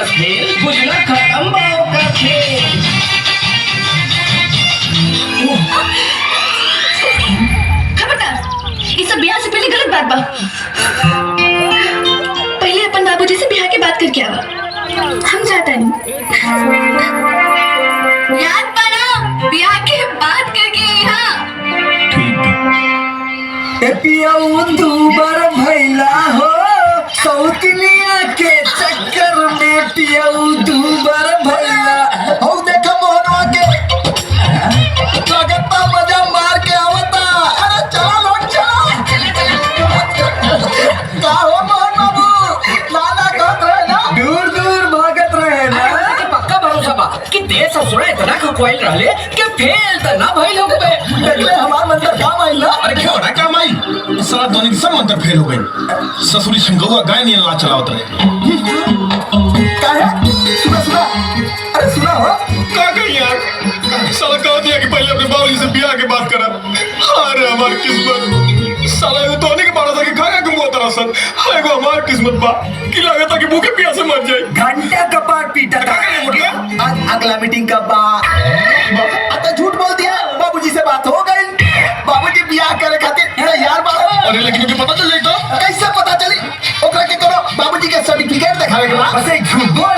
बस खेल बुझना खत्म बाओ का खेल। खबरदार, ये सब ब्याह से पहले गलत बात बा। पहले अपन बाबूजी से ब्याह के बात करके आवा। हम जाता नहीं। याद बना ब्याह के बात करके यहाँ। पियाऊ दूबर भैला हो सौतनिया के चक्कर में पियाऊ दूबर भैला हो। देखो मोहनवा के लगता मजा मार के आवता। अरे चला लोग चला का हो मोहन बाबू लाला कहत रहे ना दूर दूर भागत रहे ना। पक्का भरोसा बा कि देश ससुरा इतना खकोइल रहले कि फेल त ना भइल हो गए। देखले हमार मंदिर काम आई ना। अरे क्यों ना काम आई सारा दोनों की सब मंत्र फेल हो गए। ससुरी शंकरुआ गाय नहीं ला चलावत रहे। का है सुना सुना। अरे सुना हो का कही यार साला कह दिया कि पहले अपने बाबूजी से ब्याह के बात करा। अरे हमारी किस्मत साला ये तो के बाड़ा था कि खा के मुंह तरह सन। हाय वो हमारी किस्मत बा कि लगा था कि भूखे प्यासे मर जाए। घंटा कपाट पीटा था। आज अगला मीटिंग कब बा? आता झूठ बोल दिया। बाबूजी से बात हो गई। बाबूजी ब्याह करे खातिर तैयार बा। अरे लेकिन मुझे पता चल जाए तो कैसे पता चली? ओकरा के करो बाबूजी के सर्टिफिकेट दिखावे के बा। बस एक झूठ बोल